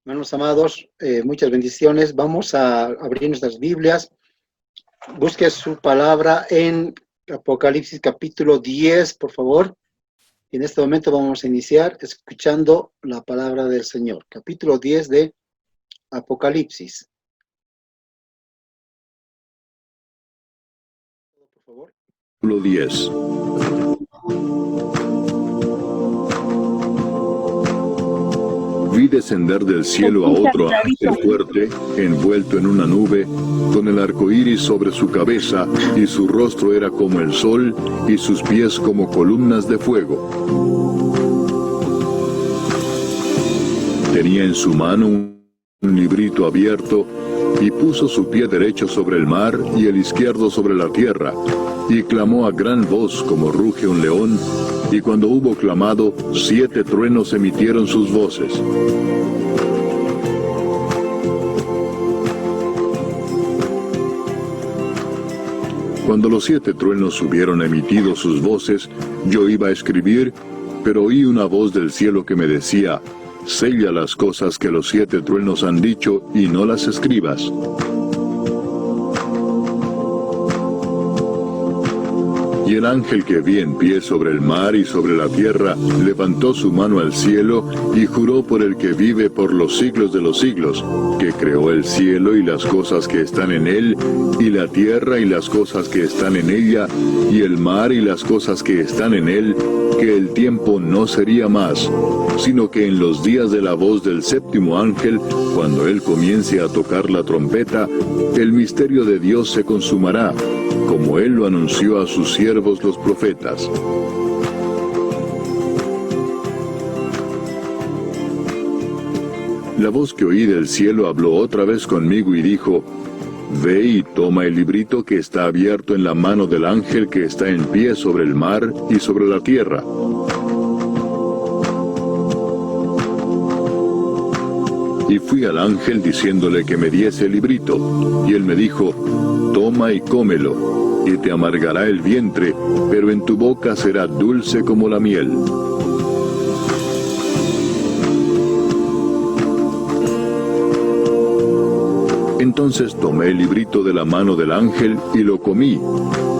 Hermanos amados, muchas bendiciones. Vamos a abrir nuestras Biblias. Busque su palabra en Apocalipsis capítulo 10, por favor. Y en este momento vamos a iniciar escuchando la palabra del Señor. Capítulo 10 de Apocalipsis. Por favor. Capítulo 10. Vi descender del cielo a otro ángel fuerte, envuelto en una nube, con el arco iris sobre su cabeza, y su rostro era como el sol, y sus pies como columnas de fuego. Tenía en su mano un librito abierto, y puso su pie derecho sobre el mar y el izquierdo sobre la tierra, y clamó a gran voz como ruge un león, y cuando hubo clamado, 7 truenos emitieron sus voces. Cuando los 7 truenos hubieron emitido sus voces, yo iba a escribir, pero oí una voz del cielo que me decía: sella las cosas que los 7 truenos han dicho y no las escribas. Y el ángel que vi en pie sobre el mar y sobre la tierra levantó su mano al cielo y juró por el que vive por los siglos de los siglos, que creó el cielo y las cosas que están en él, y la tierra y las cosas que están en ella, y el mar y las cosas que están en él, que el tiempo no sería más, sino que en los días de la voz del 7º ángel, cuando él comience a tocar la trompeta, el misterio de Dios se consumará, como él lo anunció a sus siervos los profetas. La voz que oí del cielo habló otra vez conmigo y dijo: ve y toma el librito que está abierto en la mano del ángel que está en pie sobre el mar y sobre la tierra. Y fui al ángel diciéndole que me diese el librito, y él me dijo: toma y cómelo, y te amargará el vientre, pero en tu boca será dulce como la miel. Entonces tomé el librito de la mano del ángel y lo comí,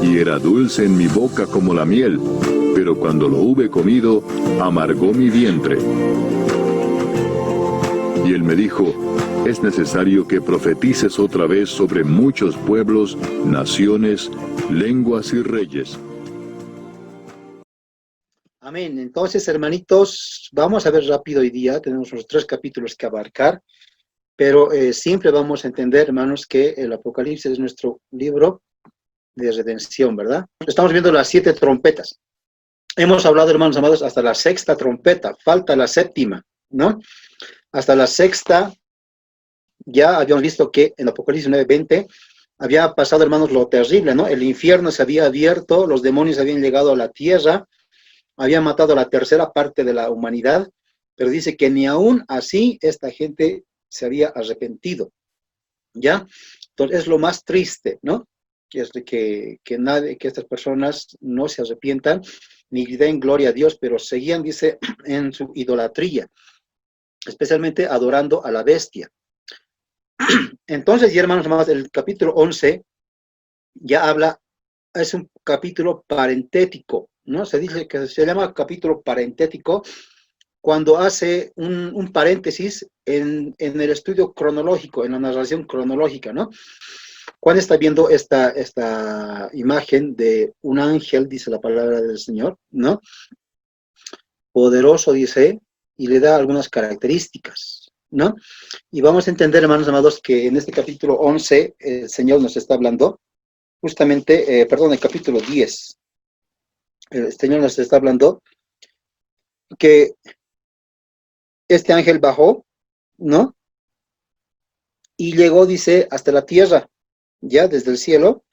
y era dulce en mi boca como la miel, pero cuando lo hube comido, amargó mi vientre. Y él me dijo: es necesario que profetices otra vez sobre muchos pueblos, naciones, lenguas y reyes. Amén. Entonces, hermanitos, vamos a ver rápido hoy día. Tenemos unos 3 capítulos que abarcar, pero siempre vamos a entender, hermanos, que el Apocalipsis es nuestro libro de redención, ¿verdad? Estamos viendo las 7 trompetas. Hemos hablado, hermanos amados, hasta la 6ª trompeta. Falta la 7ª, ¿no? Hasta la 6ª, ya habíamos visto que en Apocalipsis 9:20 había pasado, hermanos, lo terrible, ¿no? El infierno se había abierto, los demonios habían llegado a la tierra, habían matado a la 1/3 parte de la humanidad, pero dice que ni aún así esta gente se había arrepentido, ¿ya? Entonces es lo más triste, ¿no? Que es de que estas personas no se arrepientan, ni den gloria a Dios, pero seguían, dice, en su idolatría, especialmente adorando a la bestia. Entonces, ya hermanos amados, el capítulo 11 ya habla, es un capítulo parentético, ¿no? Se dice que se llama capítulo parentético cuando hace un paréntesis en el estudio cronológico, en la narración cronológica, ¿no? Cuando está viendo esta imagen de un ángel, dice la palabra del Señor, ¿no? Poderoso, dice, y le da algunas características, ¿no? Y vamos a entender, hermanos amados, que en este capítulo 11 el Señor nos está hablando, justamente, el capítulo 10, el Señor nos está hablando que este ángel bajó, ¿no? Y llegó, dice, hasta la tierra, ya desde el cielo,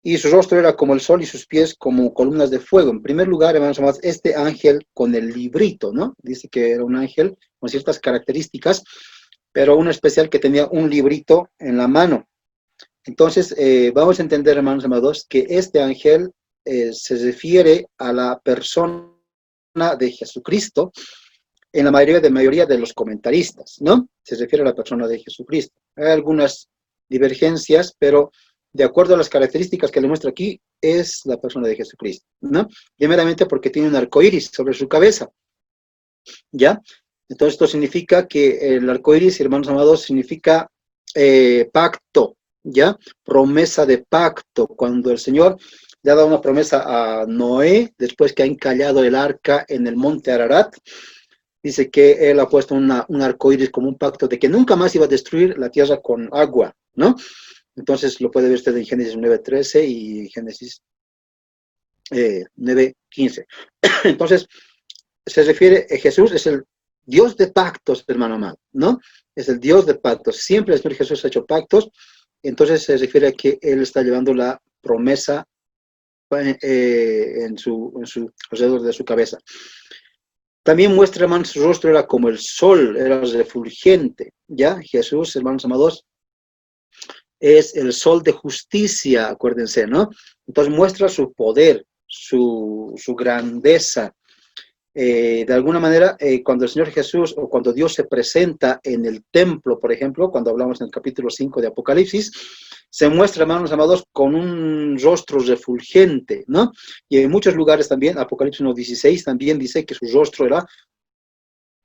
y su rostro era como el sol y sus pies como columnas de fuego. En primer lugar, hermanos amados, este ángel con el librito, ¿no? Dice que era un ángel con ciertas características, pero uno especial que tenía un librito en la mano. Entonces, vamos a entender, hermanos amados, que este ángel se refiere a la persona de Jesucristo, en la mayoría de los comentaristas, ¿no? Se refiere a la persona de Jesucristo. Hay algunas divergencias, pero de acuerdo a las características que le muestra aquí, es la persona de Jesucristo, ¿no? Primeramente porque tiene un arco iris sobre su cabeza, ¿ya? Entonces esto significa que el arco iris, hermanos amados, significa pacto, ¿ya? Promesa de pacto. Cuando el Señor le ha dado una promesa a Noé, después que ha encallado el arca en el monte Ararat, dice que él ha puesto un arco iris como un pacto de que nunca más iba a destruir la tierra con agua, ¿no? Entonces lo puede ver usted en Génesis 9:13 y Génesis 9:15. Entonces, se refiere, Jesús es el Dios de pactos, hermano amado, ¿no? Es el Dios de pactos. Siempre el Señor Jesús ha hecho pactos, entonces se refiere a que Él está llevando la promesa alrededor de su cabeza. También muestra, hermanos, su rostro era como el sol, era refulgente, ¿ya? Jesús, hermanos amados, es el sol de justicia, acuérdense, ¿no? Entonces muestra su poder, su grandeza. De alguna manera, cuando el Señor Jesús o cuando Dios se presenta en el templo, por ejemplo, cuando hablamos en el capítulo 5 de Apocalipsis, se muestra, hermanos amados, con un rostro refulgente, ¿no? Y en muchos lugares también, Apocalipsis 1:16 también dice que su rostro era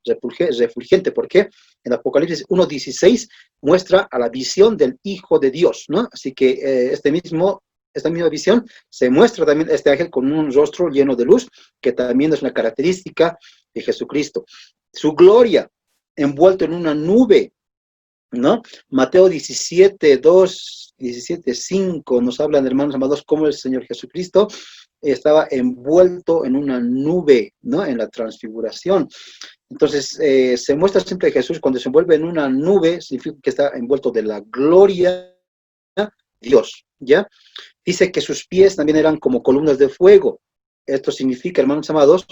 refulgente, porque en Apocalipsis 1:16 muestra a la visión del Hijo de Dios, ¿no? Así que esta misma visión se muestra también este ángel con un rostro lleno de luz, que también es una característica de Jesucristo. Su gloria, envuelto en una nube, ¿no? Mateo 17:2, 17:5 nos hablan, hermanos amados, cómo el Señor Jesucristo estaba envuelto en una nube, ¿no? En la transfiguración. Entonces, se muestra siempre Jesús cuando se envuelve en una nube, significa que está envuelto de la gloria de Dios, ¿ya? Dice que sus pies también eran como columnas de fuego. Esto significa, hermanos amados,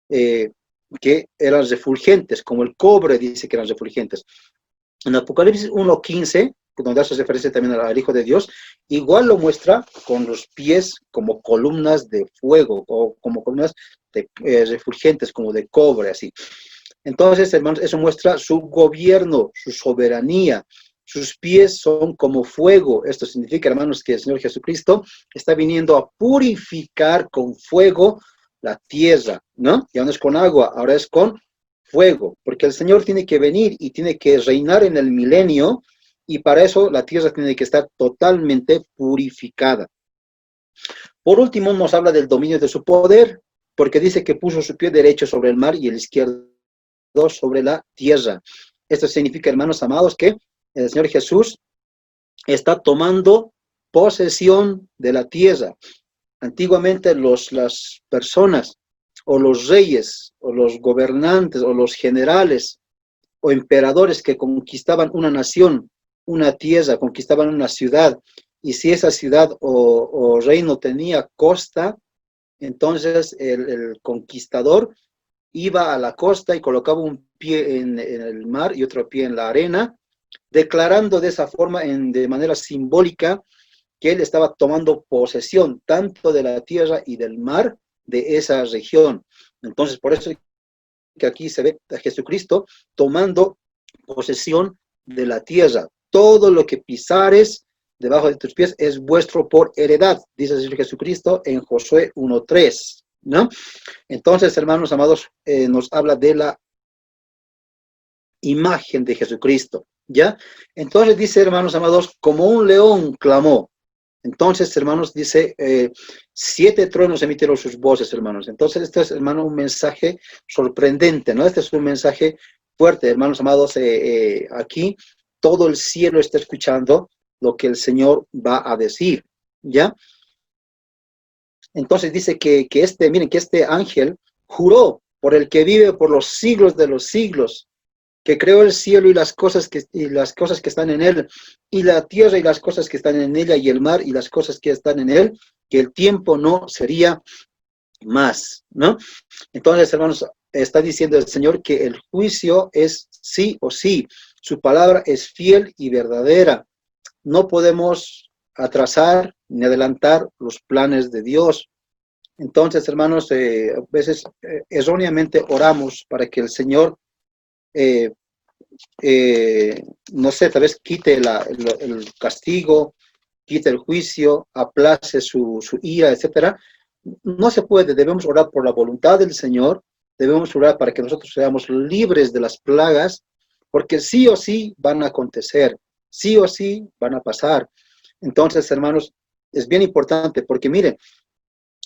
que eran refulgentes, como el cobre dice que eran refulgentes. En Apocalipsis 1:15, donde hace referencia también al Hijo de Dios, igual lo muestra con los pies como columnas de fuego, o como columnas refulgentes, como de cobre, así. Entonces, hermanos, eso muestra su gobierno, su soberanía. Sus pies son como fuego. Esto significa, hermanos, que el Señor Jesucristo está viniendo a purificar con fuego la tierra, ¿no? Ya no es con agua, ahora es con fuego, porque el Señor tiene que venir y tiene que reinar en el milenio, y para eso la tierra tiene que estar totalmente purificada. Por último, nos habla del dominio de su poder, porque dice que puso su pie derecho sobre el mar y el izquierdo sobre la tierra. Esto significa, hermanos amados, que el Señor Jesús está tomando posesión de la tierra. Antiguamente las personas o los reyes o los gobernantes o los generales o emperadores que conquistaban una nación, una tierra, conquistaban una ciudad, y si esa ciudad o reino tenía costa, entonces el conquistador iba a la costa y colocaba un pie en el mar y otro pie en la arena, declarando de esa forma, de manera simbólica, que él estaba tomando posesión tanto de la tierra y del mar de esa región. Entonces, por eso que aquí se ve a Jesucristo tomando posesión de la tierra. Todo lo que pisares debajo de tus pies es vuestro por heredad, dice el Señor Jesucristo en Josué 1:3, ¿no? Entonces, hermanos amados, nos habla de la imagen de Jesucristo, ¿ya? Entonces dice, hermanos amados, como un león clamó. Entonces, hermanos, dice, 7 truenos emitieron sus voces, hermanos. Entonces, este es, hermano, un mensaje sorprendente, ¿no? Este es un mensaje fuerte, hermanos amados. Aquí todo el cielo está escuchando lo que el Señor va a decir, ¿ya? Entonces dice que miren, que este ángel juró por el que vive por los siglos de los siglos, que creó el cielo y las cosas que están en él, y la tierra y las cosas que están en ella, y el mar y las cosas que están en él, que el tiempo no sería más, ¿no? Entonces, hermanos, está diciendo el Señor que el juicio es sí o sí, su palabra es fiel y verdadera. No podemos atrasar ni adelantar los planes de Dios. Entonces, hermanos, a veces erróneamente oramos para que el Señor, eh, no sé, tal vez quite el castigo, quite el juicio, aplace su ira, etcétera. No se puede, debemos orar por la voluntad del Señor, debemos orar para que nosotros seamos libres de las plagas, porque sí o sí van a acontecer, sí o sí van a pasar. Entonces, hermanos, es bien importante, porque miren,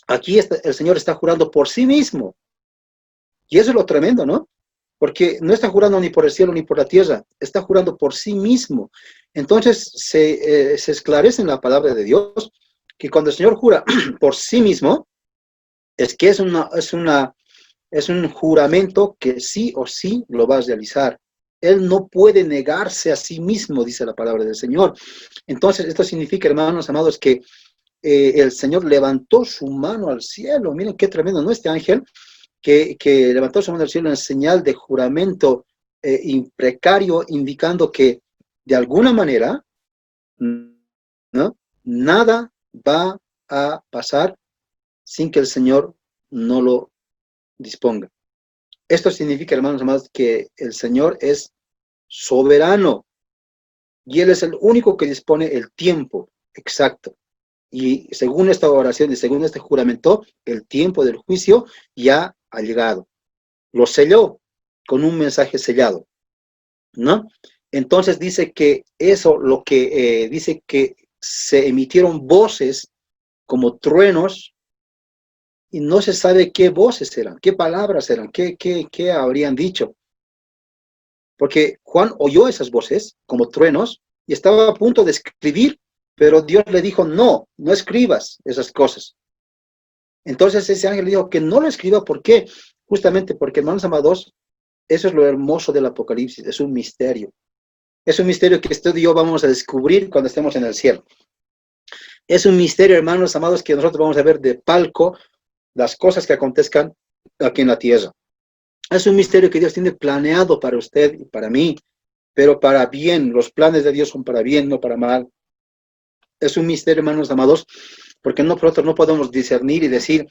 aquí el Señor está jurando por sí mismo, y eso es lo tremendo, ¿no? Porque no está jurando ni por el cielo ni por la tierra, está jurando por sí mismo. Entonces se esclarece en la palabra de Dios que cuando el Señor jura por sí mismo, es que es un juramento que sí o sí lo va a realizar. Él no puede negarse a sí mismo, dice la palabra del Señor. Entonces, esto significa, hermanos amados, que el Señor levantó su mano al cielo. Miren qué tremendo, ¿no? Este ángel que levantó su mano al cielo en señal de juramento imprecario, indicando que de alguna manera, ¿no? Nada va a pasar sin que el Señor no lo disponga. Esto significa, hermanos amados, que el Señor es soberano y Él es el único que dispone el tiempo exacto. Y según esta oración y según este juramento, el tiempo del juicio ya ha llegado. Lo selló con un mensaje sellado, ¿no? Entonces dice que eso, lo que dice que se emitieron voces como truenos y no se sabe qué voces eran, qué palabras eran, qué habrían dicho. Porque Juan oyó esas voces como truenos y estaba a punto de escribir, pero Dios le dijo, no, no escribas esas cosas. Entonces ese ángel le dijo que no lo escriba, ¿por qué? Justamente porque, hermanos amados, eso es lo hermoso del Apocalipsis, es un misterio. Es un misterio que usted y yo vamos a descubrir cuando estemos en el cielo. Es un misterio, hermanos amados, que nosotros vamos a ver de palco las cosas que acontezcan aquí en la tierra. Es un misterio que Dios tiene planeado para usted y para mí, pero para bien. Los planes de Dios son para bien, no para mal. Es un misterio, hermanos amados, porque nosotros no podemos discernir y decir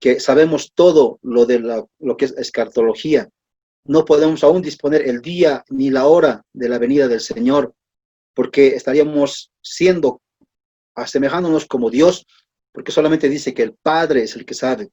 que sabemos todo lo que es escatología. No podemos aún disponer el día ni la hora de la venida del Señor, porque estaríamos asemejándonos como Dios, porque solamente dice que el Padre es el que sabe.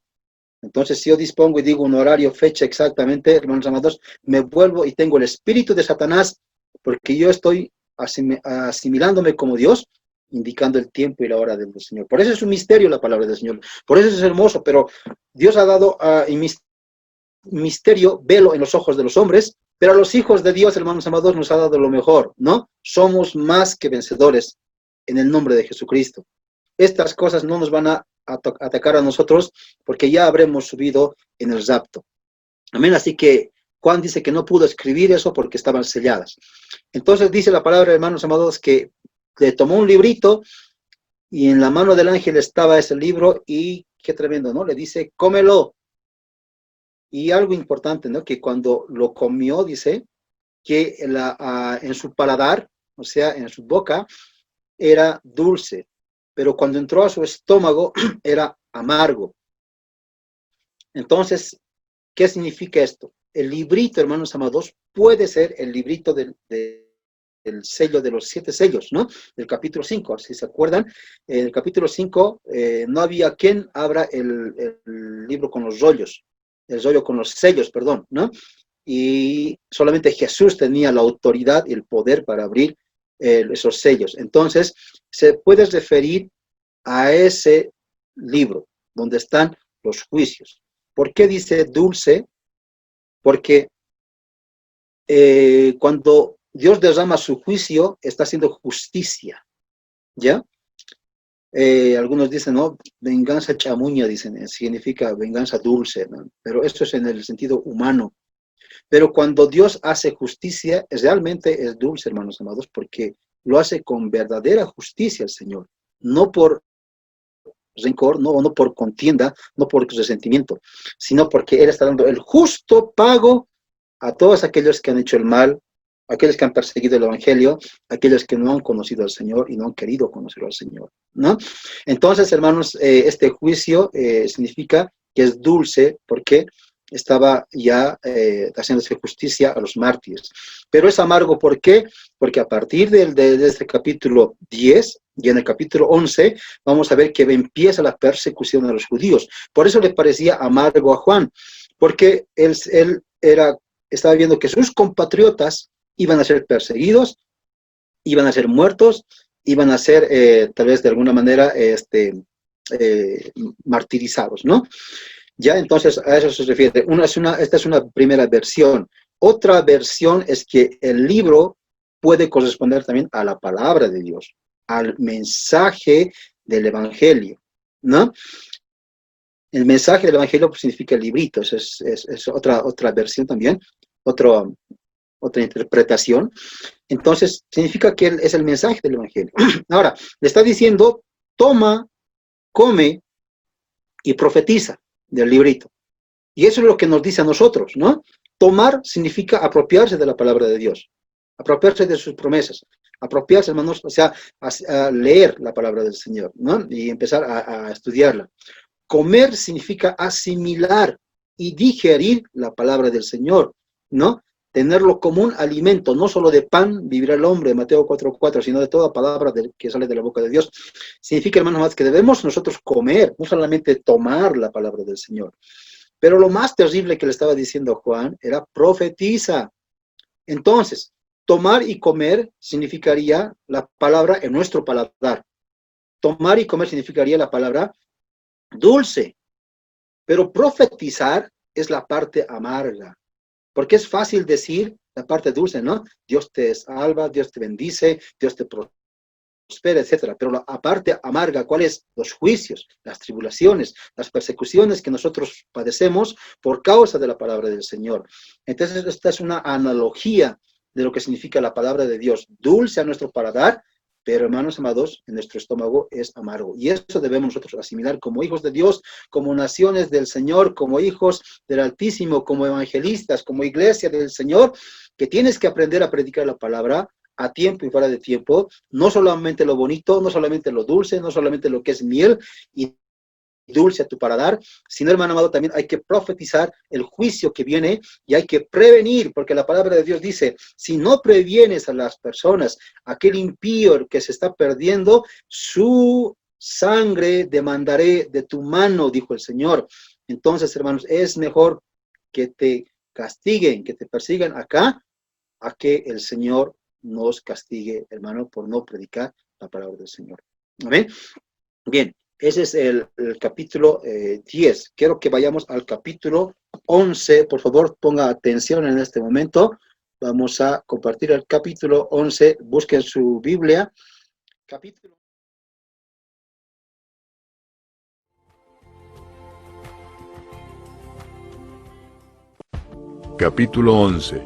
Entonces, si yo dispongo y digo un horario, fecha exactamente, hermanos amados, me vuelvo y tengo el espíritu de Satanás, porque yo estoy asimilándome como Dios, indicando el tiempo y la hora del Señor. Por eso es un misterio la palabra del Señor. Por eso es hermoso, pero Dios ha dado misterio, velo en los ojos de los hombres, pero a los hijos de Dios, hermanos amados, nos ha dado lo mejor, ¿no? Somos más que vencedores en el nombre de Jesucristo. Estas cosas no nos van a atacar a nosotros porque ya habremos subido en el rapto. Amén. Así que Juan dice que no pudo escribir eso porque estaban selladas. Entonces dice la palabra, hermanos amados, que le tomó un librito y en la mano del ángel estaba ese libro y qué tremendo, ¿no? Le dice, cómelo. Y algo importante, ¿no? Que cuando lo comió, dice que en su paladar, o sea, en su boca, era dulce, pero cuando entró a su estómago era amargo. Entonces, ¿qué significa esto? El librito, hermanos amados, puede ser el librito del sello de los 7 sellos, ¿no? Del capítulo 5, si se acuerdan, en el capítulo 5 no había quien abra el libro con los rollos, el rollo con los sellos, perdón, ¿no? Y solamente Jesús tenía la autoridad y el poder para abrir esos sellos. Entonces, se puede referir a ese libro donde están los juicios. ¿Por qué dice dulce? Porque cuando Dios derrama su juicio, está haciendo justicia, ¿ya? Algunos dicen, no, venganza chamuña, dicen, significa venganza dulce, ¿no? Pero esto es en el sentido humano. Pero cuando Dios hace justicia, realmente es dulce, hermanos amados, porque lo hace con verdadera justicia el Señor, no por rencor, no por contienda, no por resentimiento, sino porque Él está dando el justo pago a todos aquellos que han hecho el mal aquellos que han perseguido el Evangelio, aquellos que no han conocido al Señor y no han querido conocer al Señor, ¿no? Entonces, hermanos, este juicio significa que es dulce porque estaba ya haciéndose justicia a los mártires. Pero es amargo, ¿por qué? Porque a partir de este capítulo 10, y en el capítulo 11, vamos a ver que empieza la persecución a los judíos. Por eso le parecía amargo a Juan, porque él estaba viendo que sus compatriotas iban a ser perseguidos, iban a ser muertos, iban a ser tal vez de alguna manera martirizados, ¿no? Ya, entonces a eso se refiere. Esta es una primera versión. Otra versión es que el libro puede corresponder también a la palabra de Dios, al mensaje del Evangelio, ¿no? El mensaje del Evangelio pues, significa el librito, eso es otra versión también, otra interpretación. Entonces, significa que es el mensaje del Evangelio. Ahora, le está diciendo, toma, come y profetiza del librito. Y eso es lo que nos dice a nosotros, ¿no? Tomar significa apropiarse de la palabra de Dios, apropiarse de sus promesas, apropiarse, hermanos, o sea, a leer la palabra del Señor, ¿no? Y empezar a estudiarla. Comer significa asimilar y digerir la palabra del Señor, ¿no? Tenerlo como un alimento, no solo de pan vivirá el hombre, Mateo 4:4, sino de toda palabra que sale de la boca de Dios. Significa, hermanos, más que debemos nosotros comer, no solamente tomar la palabra del Señor. Pero lo más terrible que le estaba diciendo Juan era profetiza. Entonces, tomar y comer significaría la palabra en nuestro paladar. Tomar y comer significaría la palabra dulce. Pero profetizar es la parte amarga. Porque es fácil decir la parte dulce, ¿no? Dios te salva, Dios te bendice, Dios te prospera, etc. Pero la parte amarga, ¿cuál es? Los juicios, las tribulaciones, las persecuciones que nosotros padecemos por causa de la palabra del Señor. Entonces, esta es una analogía de lo que significa la palabra de Dios. Dulce a nuestro paladar, pero, hermanos amados, en nuestro estómago es amargo. Y eso debemos nosotros asimilar como hijos de Dios, como naciones del Señor, como hijos del Altísimo, como evangelistas, como iglesia del Señor, que tienes que aprender a predicar la palabra a tiempo y fuera de tiempo, no solamente lo bonito, no solamente lo dulce, no solamente lo que es miel y dulce a tu paladar, sino, hermano amado, también hay que profetizar el juicio que viene y hay que prevenir, porque la palabra de Dios dice, si no previenes a las personas, aquel impío que se está perdiendo, su sangre demandaré de tu mano, dijo el Señor. Entonces, hermanos, es mejor que te castiguen, que te persigan acá, a que el Señor nos castigue, hermano, por no predicar la palabra del Señor. ¿Amén? Bien. Ese es el capítulo 10. Quiero que vayamos al capítulo 11. Por favor, ponga atención en este momento. Vamos a compartir el capítulo 11. Busquen su Biblia. Capítulo 11.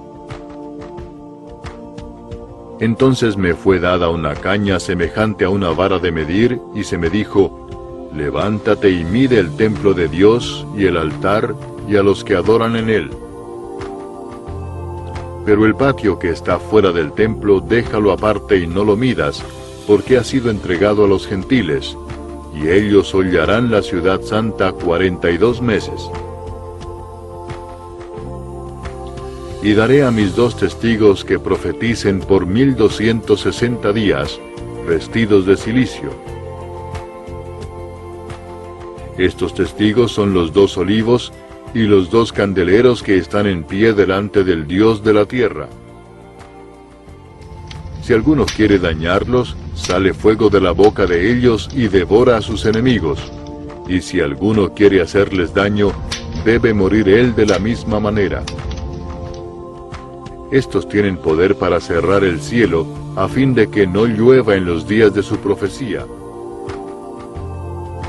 Entonces me fue dada una caña semejante a una vara de medir, y se me dijo, levántate y mide el templo de Dios y el altar y a los que adoran en él. Pero el patio que está fuera del templo déjalo aparte y no lo midas, porque ha sido entregado a los gentiles, y ellos hollarán la ciudad santa 42 meses. Y daré a mis 2 testigos que profeticen por 1260 días, vestidos de cilicio. Estos testigos son los 2 olivos y los 2 candeleros que están en pie delante del Dios de la tierra. Si alguno quiere dañarlos, sale fuego de la boca de ellos y devora a sus enemigos. Y si alguno quiere hacerles daño, debe morir él de la misma manera. Estos tienen poder para cerrar el cielo, a fin de que no llueva en los días de su profecía.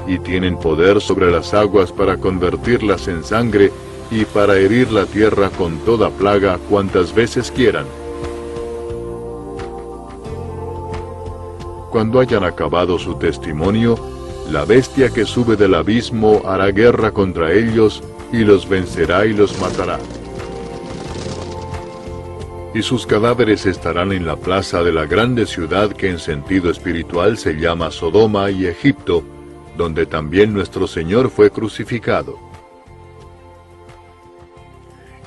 Y tienen poder sobre las aguas para convertirlas en sangre y para herir la tierra con toda plaga cuantas veces quieran. Cuando hayan acabado su testimonio, la bestia que sube del abismo hará guerra contra ellos y los vencerá y los matará. y sus cadáveres estarán en la plaza de la grande ciudad que en sentido espiritual se llama Sodoma y Egipto, donde también nuestro Señor fue crucificado.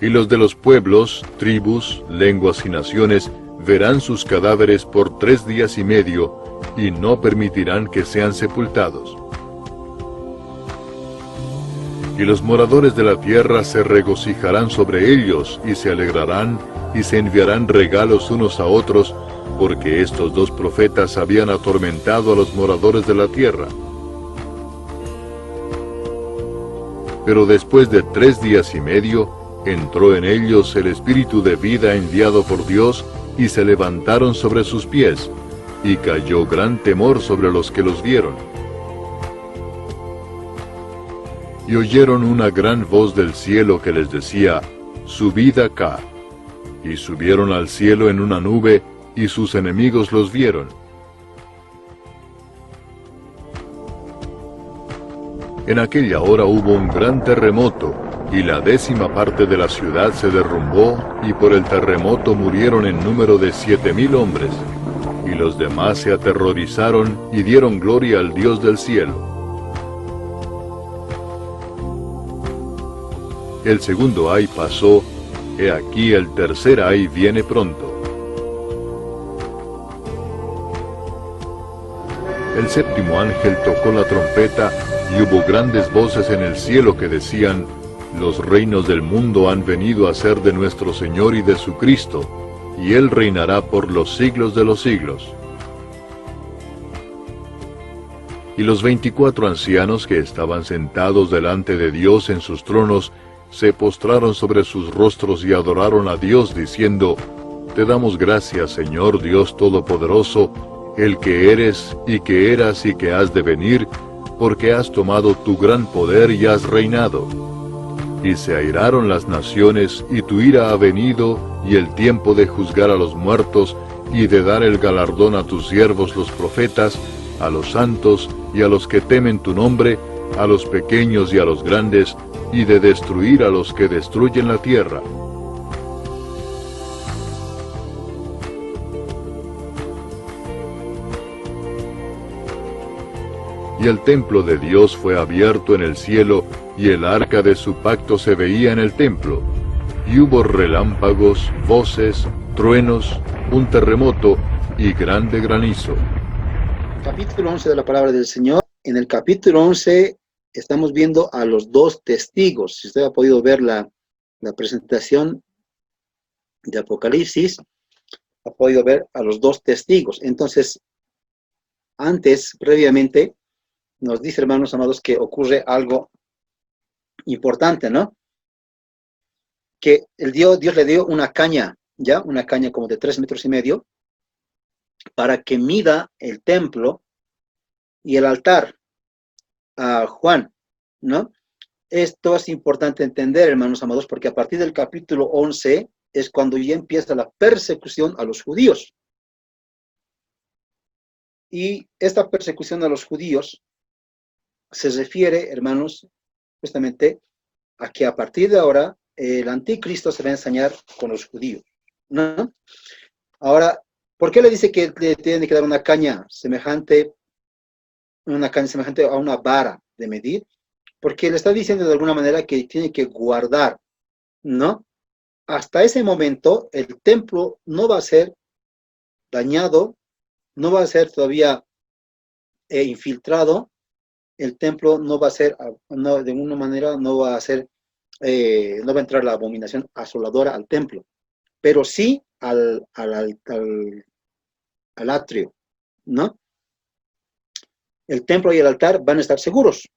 Y los de los pueblos, tribus, lenguas y naciones verán sus cadáveres por 3 días y medio, y no permitirán que sean sepultados. Y los moradores de la tierra se regocijarán sobre ellos, y se alegrarán, y se enviarán regalos unos a otros, porque estos 2 profetas habían atormentado a los moradores de la tierra. Pero después de 3 días y medio, entró en ellos el espíritu de vida enviado por Dios, y se levantaron sobre sus pies, y cayó gran temor sobre los que los vieron. Y oyeron una gran voz del cielo que les decía, «Subid acá». Y subieron al cielo en una nube, y sus enemigos los vieron. En aquella hora hubo un gran terremoto, y la 10ª parte de la ciudad se derrumbó, y por el terremoto murieron en número de 7,000 hombres. Y los demás se aterrorizaron y dieron gloria al Dios del cielo. El segundo ay pasó, he aquí el tercer ay viene pronto. El 7º ángel tocó la trompeta, y hubo grandes voces en el cielo que decían, «Los reinos del mundo han venido a ser de nuestro Señor y de su Cristo, y Él reinará por los siglos de los siglos». Y los 24 ancianos que estaban sentados delante de Dios en sus tronos, se postraron sobre sus rostros y adoraron a Dios, diciendo, «Te damos gracias, Señor Dios Todopoderoso, el que eres, y que eras, y que has de venir, porque has tomado tu gran poder y has reinado. Y se airaron las naciones, y tu ira ha venido, y el tiempo de juzgar a los muertos, y de dar el galardón a tus siervos los profetas, a los santos, y a los que temen tu nombre, a los pequeños y a los grandes, y de destruir a los que destruyen la tierra». Y el templo de Dios fue abierto en el cielo, y el arca de su pacto se veía en el templo. Y hubo relámpagos, voces, truenos, un terremoto y grande granizo. Capítulo 11 de la palabra del Señor. En el capítulo 11 estamos viendo a los 2 testigos. Si usted ha podido ver la presentación de Apocalipsis, ha podido ver a los 2 testigos. Entonces, previamente, nos dice, hermanos amados, que ocurre algo importante, ¿no? Que Dios le dio una caña, ¿ya? Una caña como de 3,5 metros, para que mida el templo y el altar a Juan, ¿no? Esto es importante entender, hermanos amados, porque a partir del capítulo 11 es cuando ya empieza la persecución a los judíos. Y esta persecución a los judíos se refiere, hermanos, justamente a que a partir de ahora el anticristo se va a ensañar con los judíos, ¿no? Ahora, ¿por qué le dice que le tiene que dar una caña semejante a una vara de medir? Porque le está diciendo de alguna manera que tiene que guardar, ¿no? Hasta ese momento el templo no va a ser dañado, no va a ser todavía infiltrado, el templo no va a ser, no, de alguna manera no va a ser, no va a entrar la abominación asoladora al templo, pero sí al atrio, ¿no? El templo y el altar van a estar seguros.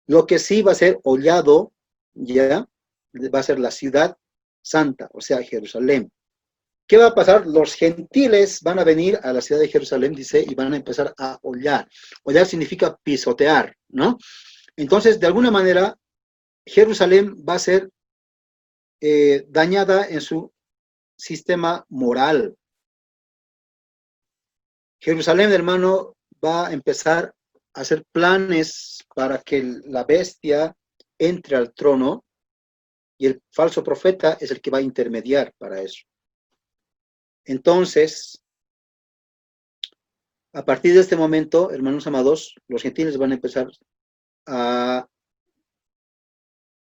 Lo que sí va a ser hollado, ya, va a ser la ciudad santa, o sea, Jerusalén. ¿Qué va a pasar? Los gentiles van a venir a la ciudad de Jerusalén, dice, y van a empezar a hollar. Hollar significa pisotear, ¿no? Entonces, de alguna manera, Jerusalén va a ser dañada en su sistema moral. Jerusalén, hermano, va a empezar a hacer planes para que la bestia entre al trono, y el falso profeta es el que va a intermediar para eso. Entonces, a partir de este momento, hermanos amados, los gentiles van a empezar a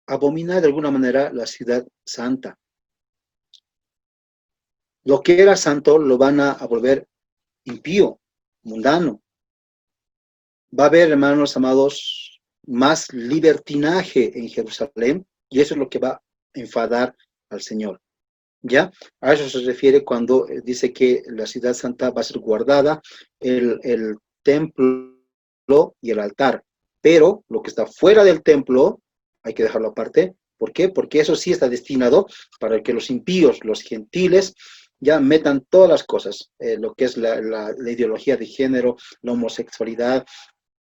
abominar de alguna manera la ciudad santa. Lo que era santo lo van a volver impío, mundano. Va a haber, hermanos amados, más libertinaje en Jerusalén, y eso es lo que va a enfadar al Señor. ¿Ya? A eso se refiere cuando dice que la ciudad santa va a ser guardada, el templo y el altar. Pero lo que está fuera del templo hay que dejarlo aparte. ¿Por qué? Porque eso sí está destinado para que los impíos, los gentiles, ya metan todas las cosas, lo que es la ideología de género, la homosexualidad.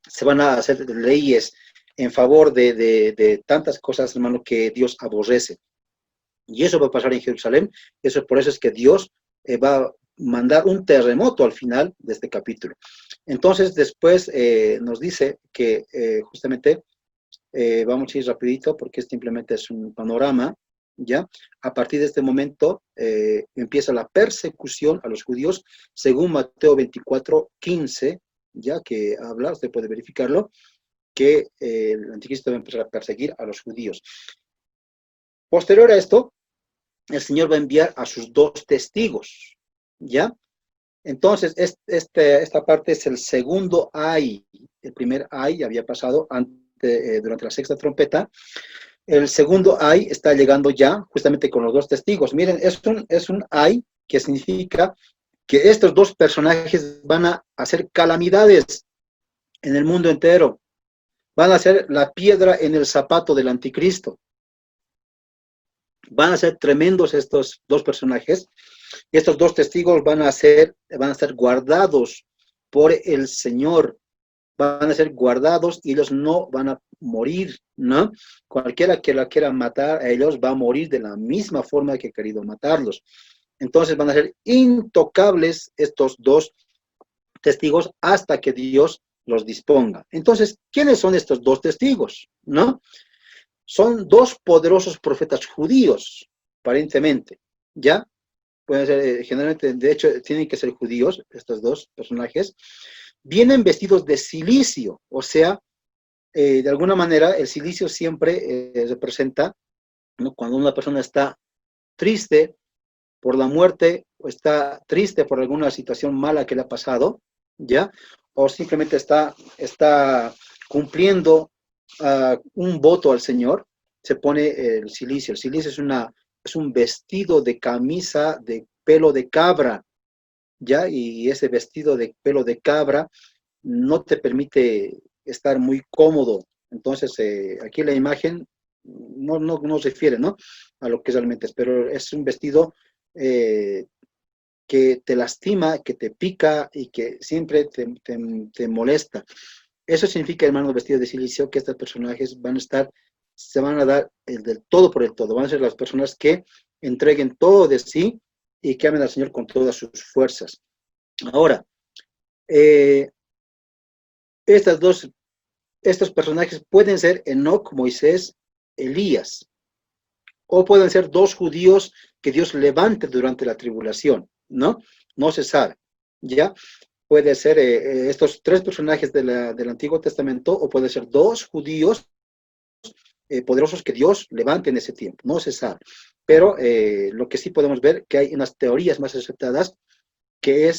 Se van a hacer leyes en favor de tantas cosas, hermano, que Dios aborrece. Y eso va a pasar en Jerusalén. Eso, por eso es que Dios va a mandar un terremoto al final de este capítulo. Entonces, después nos dice que justamente, vamos a ir rapidito porque simplemente es un panorama, ¿ya? A partir de este momento empieza la persecución a los judíos, según Mateo 24:15, ya que habla, usted puede verificarlo, que el anticristo va a empezar a perseguir a los judíos. Posterior a esto, el Señor va a enviar a sus dos testigos, ¿ya? Entonces, esta parte es el segundo ay. El primer ay había pasado durante la sexta trompeta. El segundo ay está llegando ya, justamente con los dos testigos. Miren, es un ay que significa que estos dos personajes van a hacer calamidades en el mundo entero. Van a ser la piedra en el zapato del anticristo. Van a ser tremendos estos dos personajes. Y estos dos testigos van a ser guardados por el Señor. Van a ser guardados y ellos no van a morir, ¿no? Cualquiera que la quiera matar a ellos va a morir de la misma forma que ha querido matarlos. Entonces van a ser intocables estos dos testigos hasta que Dios los disponga. Entonces, ¿quiénes son estos dos testigos? ¿No? Son dos poderosos profetas judíos, aparentemente, ¿ya? Pueden ser, generalmente, de hecho, tienen que ser judíos, estos dos personajes. Vienen vestidos de silicio, o sea, de alguna manera, el silicio siempre representa, ¿no? Cuando una persona está triste por la muerte, o está triste por alguna situación mala que le ha pasado, ¿ya? O simplemente está cumpliendo un voto al Señor, se pone el silicio. El silicio es un vestido de camisa de pelo de cabra, ¿ya? Y ese vestido de pelo de cabra no te permite estar muy cómodo. Entonces, aquí la imagen no refiere, ¿no? A lo que realmente es, pero es un vestido que te lastima, que te pica y que siempre te molesta. Eso significa, hermanos, vestidos de silicio, que estos personajes se van a dar el del todo por el todo. Van a ser las personas que entreguen todo de sí y que amen al Señor con todas sus fuerzas. Ahora, estos personajes pueden ser Enoc, Moisés, Elías, o pueden ser dos judíos que Dios levante durante la tribulación, ¿no? No se sabe, ¿ya? Puede ser estos tres personajes del Antiguo Testamento, o puede ser dos judíos poderosos que Dios levante en ese tiempo, no se sabe. Pero lo que sí podemos ver, que hay unas teorías más aceptadas, que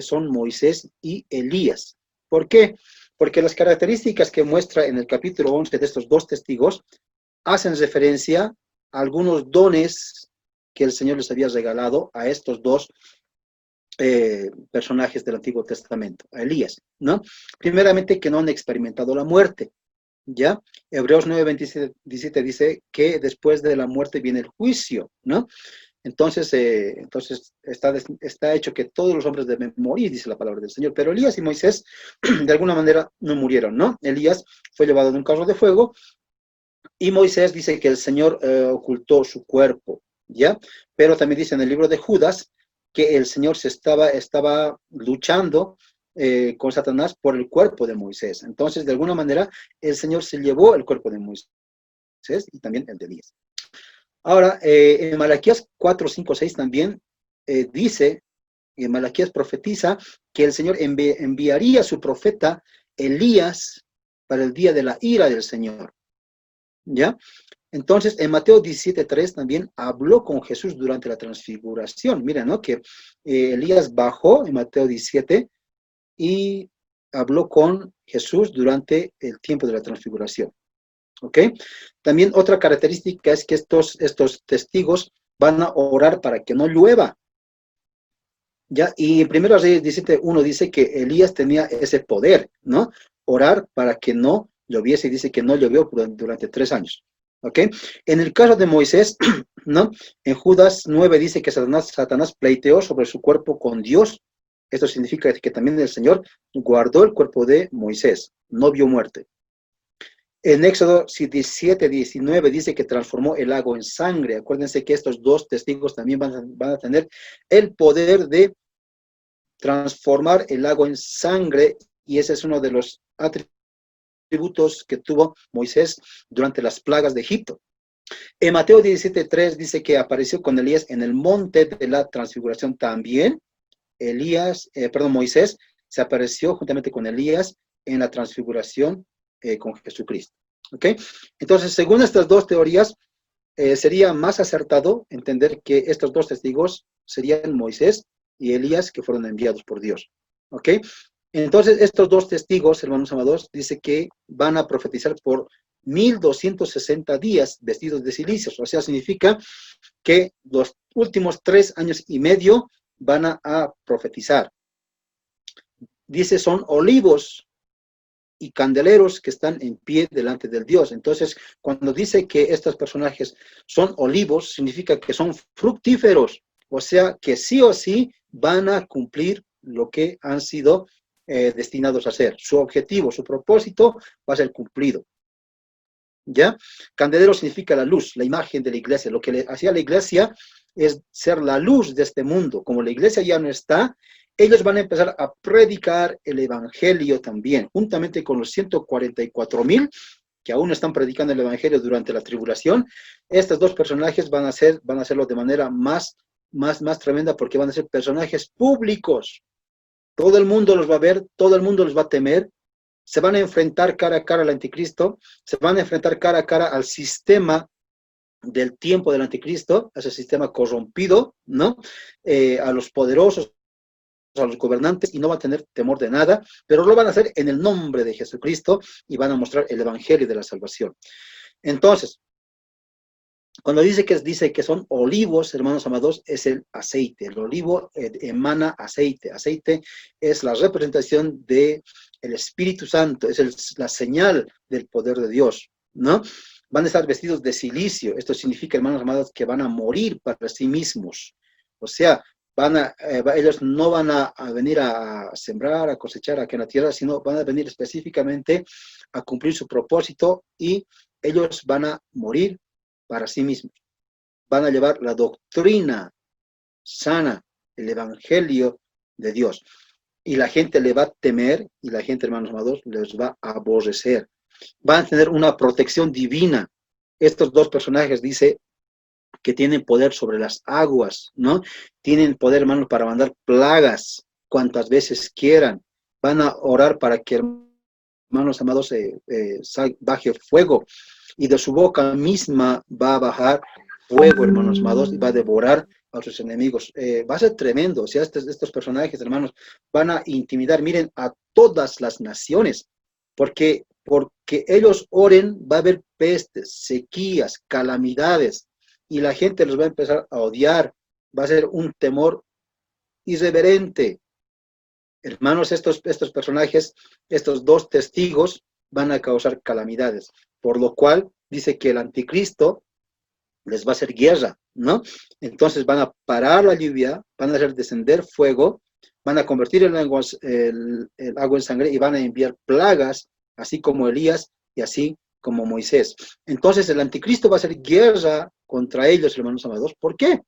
son Moisés y Elías. ¿Por qué? Porque las características que muestra en el capítulo 11 de estos dos testigos hacen referencia a algunos dones que el Señor les había regalado a estos dos personajes del Antiguo Testamento, a Elías, ¿no? Primeramente, que no han experimentado la muerte, ¿ya? Hebreos 9:17 dice que después de la muerte viene el juicio, ¿no? Entonces está hecho que todos los hombres deben morir, dice la palabra del Señor. Pero Elías y Moisés, de alguna manera, no murieron, ¿no? Elías fue llevado en un carro de fuego y Moisés dice que el Señor ocultó su cuerpo, ¿ya? Pero también dice en el libro de Judas que el Señor estaba luchando con Satanás por el cuerpo de Moisés. Entonces, de alguna manera, el Señor se llevó el cuerpo de Moisés y también el de Elías. Ahora, en Malaquías 4, 5, 6 también dice, y en Malaquías profetiza que el Señor enviaría a su profeta Elías para el día de la ira del Señor. ¿Ya? Entonces, en Mateo 17:3 también habló con Jesús durante la transfiguración. Mira, ¿no? Que Elías bajó en Mateo 17 y habló con Jesús durante el tiempo de la transfiguración. ¿Ok? También otra característica es que estos testigos van a orar para que no llueva. ¿Ya? Y en 1 Reyes 17:1 dice que Elías tenía ese poder, ¿no? Orar para que no lloviese, y dice que no llovió durante 3 años. ¿Ok? En el caso de Moisés, ¿no? En Judas 9 dice que Satanás pleiteó sobre su cuerpo con Dios. Esto significa que también el Señor guardó el cuerpo de Moisés, no vio muerte. En Éxodo 17:19 dice que transformó el agua en sangre. Acuérdense que estos dos testigos también van a tener el poder de transformar el agua en sangre, y ese es uno de los atributos que tuvo Moisés durante las plagas de Egipto. En Mateo 17:3 dice que apareció con Elías en el monte de la transfiguración también. Moisés se apareció juntamente con Elías en la transfiguración con Jesucristo. ¿Ok? Entonces, según estas dos teorías, sería más acertado entender que estos dos testigos serían Moisés y Elías, que fueron enviados por Dios. ¿Ok? Entonces, estos dos testigos, hermanos amados, dice que van a profetizar por 1260 días vestidos de cilicios. O sea, significa que los últimos 3 años y medio van a profetizar. Dice, son olivos y candeleros que están en pie delante del Dios. Entonces, cuando dice que estos personajes son olivos, significa que son fructíferos, o sea, que sí o sí van a cumplir lo que han sido destinados a hacer. Su objetivo, su propósito va a ser cumplido. ¿Ya? Candelero significa la luz, la imagen de la iglesia. Lo que le hacía la iglesia es ser la luz de este mundo. Como la iglesia ya no está, ellos van a empezar a predicar el evangelio también, juntamente con los 144,000 que aún están predicando el evangelio durante la tribulación. Estos dos personajes van a hacerlo de manera más tremenda, porque van a ser personajes públicos. Todo el mundo los va a ver, todo el mundo los va a temer. Se van a enfrentar cara a cara al anticristo, se van a enfrentar cara a cara al sistema del tiempo del anticristo, a ese sistema corrompido, ¿no? A los poderosos, a los gobernantes, y no van a tener temor de nada, pero lo van a hacer en el nombre de Jesucristo y van a mostrar el evangelio de la salvación. Entonces, cuando dice que son olivos, hermanos amados, es el aceite. El olivo emana aceite. Aceite es la representación del Espíritu Santo, es la señal del poder de Dios, ¿no? Van a estar vestidos de silicio. Esto significa, hermanos amados, que van a morir para sí mismos. O sea, ellos no van a venir a sembrar, a cosechar aquí en la tierra, sino van a venir específicamente a cumplir su propósito, y ellos van a morir para sí mismos. Van a llevar la doctrina sana, el evangelio de Dios. Y la gente le va a temer, y la gente, hermanos amados, les va a aborrecer. Van a tener una protección divina. Estos dos personajes dice que tienen poder sobre las aguas, ¿no? Tienen poder, hermanos, para mandar plagas cuantas veces quieran. Van a orar para que, hermanos amados, baje fuego, y de su boca misma va a bajar fuego, hermanos amados, y va a devorar a sus enemigos. Va a ser tremendo. O sea, estos personajes, hermanos, van a intimidar, miren, a todas las naciones, porque ellos oren, va a haber pestes, sequías, calamidades, y la gente los va a empezar a odiar. Va a ser un temor irreverente. Hermanos, estos personajes, estos dos testigos, van a causar calamidades, por lo cual dice que el anticristo les va a hacer guerra, ¿no? Entonces van a parar la lluvia, van a hacer descender fuego, van a convertir el agua en sangre, y van a enviar plagas, así como Elías y así como Moisés. Entonces el anticristo va a hacer guerra contra ellos, hermanos amados. ¿Por qué?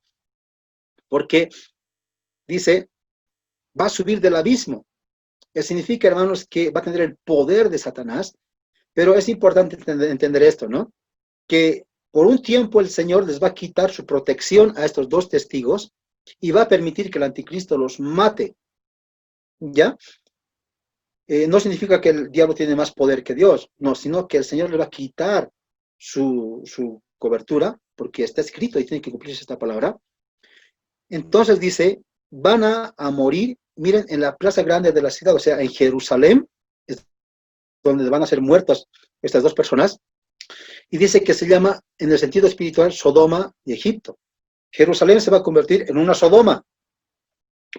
Porque dice, va a subir del abismo. Eso significa, hermanos, que va a tener el poder de Satanás, pero es importante entender esto, ¿no? Que por un tiempo el Señor les va a quitar su protección a estos dos testigos y va a permitir que el anticristo los mate, ¿ya? No significa que el diablo tiene más poder que Dios, no, sino que el Señor le va a quitar su cobertura, porque está escrito y tiene que cumplirse esta palabra. Entonces dice, van a morir, miren, en la plaza grande de la ciudad, o sea, en Jerusalén, es donde van a ser muertas estas dos personas, y dice que se llama, en el sentido espiritual, Sodoma y Egipto. Jerusalén se va a convertir en una Sodoma.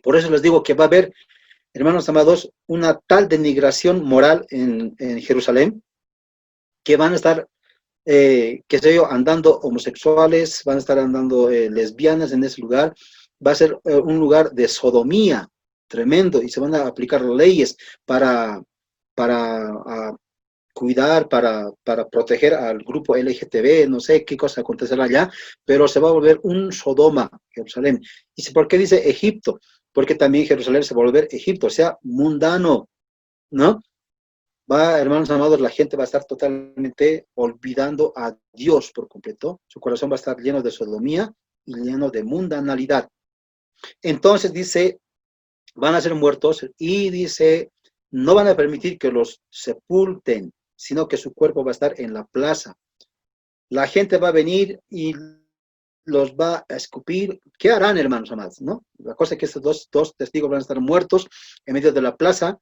Por eso les digo que va a haber, hermanos amados, una tal denigración moral en Jerusalén, que van a estar, qué sé yo, andando homosexuales, van a estar andando lesbianas en ese lugar. Va a ser un lugar de sodomía tremendo, y se van a aplicar leyes para cuidar, para proteger al grupo LGTB, no sé qué cosa acontecerá allá, pero se va a volver un Sodoma, Jerusalén. ¿Y por qué dice Egipto? Porque también Jerusalén se va a volver Egipto, o sea, mundano, ¿no? Hermanos amados, la gente va a estar totalmente olvidando a Dios por completo. Su corazón va a estar lleno de sodomía y lleno de mundanalidad. Entonces dice, van a ser muertos, y dice, no van a permitir que los sepulten, sino que su cuerpo va a estar en la plaza. La gente va a venir y los va a escupir. ¿Qué harán, hermanos amados? ¿No? La cosa es que estos dos testigos van a estar muertos en medio de la plaza,